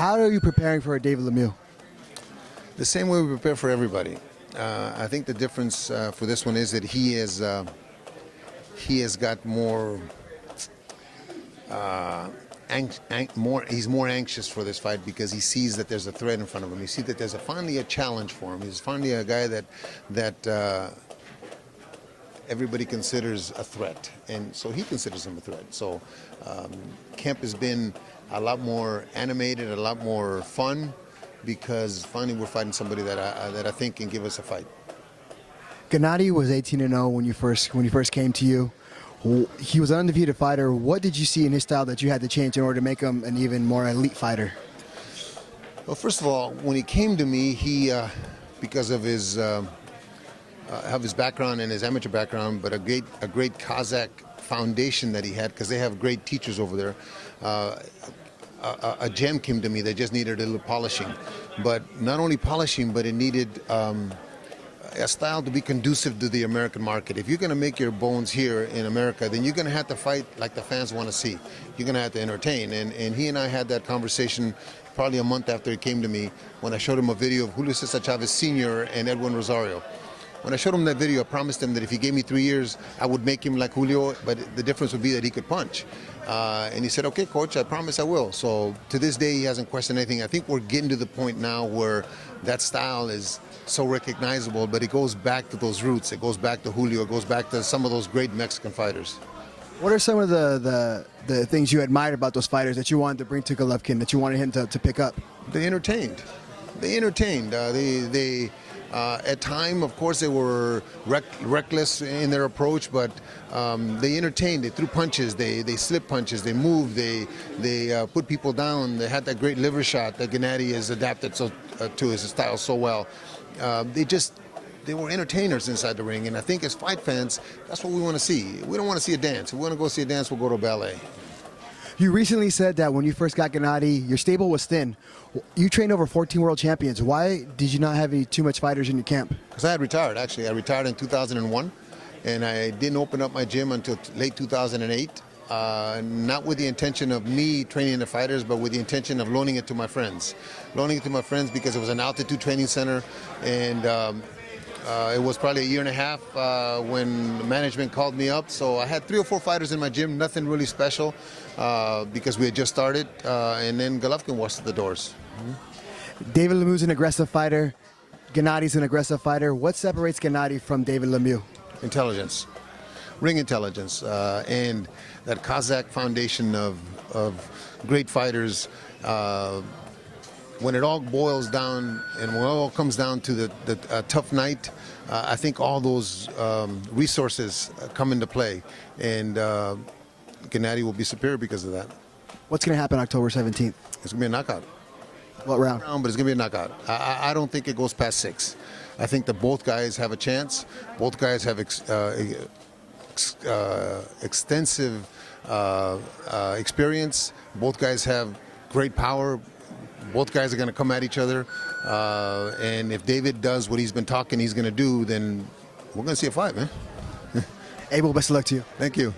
How are you preparing for David Lemieux? The same way we prepare for everybody. I think the difference for this one is that he has got more. He's more anxious for this fight because he sees that there's a threat in front of him. He sees that there's finally a challenge for him. He's finally a guy that everybody considers a threat, and so he considers him a threat. So camp has been a lot more animated, a lot more fun, because finally we're fighting somebody that I think can give us a fight. Gennady was 18-0 when you first came to you. He was an undefeated fighter. What did you see in his style that you had to change in order to make him an even more elite fighter? Well, first of all, when he came to me, he because of his background and his amateur background, but a great Kazakh foundation that he had, because they have great teachers over there. A gem came to me that just needed a little polishing, but not only polishing, but it needed a style to be conducive to the American market. If you're going to make your bones here in America, then you're going to have to fight like the fans want to see. You're going to have to entertain, and he and I had that conversation probably a month after he came to me, when I showed him a video of Julio Cesar Chavez Sr. and Edwin Rosario. When I showed him that video, I promised him that if he gave me 3 years, I would make him like Julio, but the difference would be that he could punch. And he said, okay, coach, I promise I will. So to this day, he hasn't questioned anything. I think we're getting to the point now where that style is so recognizable, but it goes back to those roots. It goes back to Julio. It goes back to some of those great Mexican fighters. What are some of the things you admired about those fighters that you wanted to bring to Golovkin, that you wanted him to pick up? They entertained. At time, of course, they were reckless in their approach, but they entertained. They threw punches, they slipped punches, they moved, they put people down. They had that great liver shot that Gennady has adapted to his style so well. They were entertainers inside the ring, and I think as fight fans, that's what we want to see. We don't want to see a dance. If we want to go see a dance, we'll go to a ballet. You recently said that when you first got Gennady, your stable was thin. You trained over 14 world champions. Why did you not have too much fighters in your camp? Because I had retired, actually. I retired in 2001, and I didn't open up my gym until late 2008. Not with the intention of me training the fighters, but with the intention of loaning it to my friends. Loaning it to my friends because it was an altitude training center, and it was probably a year and a half when management called me up. So I had 3 or 4 fighters in my gym, nothing really special, because we had just started, and then Golovkin walked through the doors. David Lemieux is an aggressive fighter. Gennady's an aggressive fighter. What separates Gennady from David Lemieux? Intelligence, ring intelligence, and that Kazakh foundation of great fighters. When it all boils down and when it all comes down to the tough night, I think all those resources come into play, and Gennady will be superior because of that. What's going to happen October 17th? It's going to be a knockout. What round? But it's going to be a knockout. I don't think it goes past 6. I think that both guys have a chance. Both guys have extensive experience. Both guys have great power. Both guys are going to come at each other, and if David does what he's been talking he's going to do, then we're going to see a fight, man. Abel, best of luck to you. Thank you.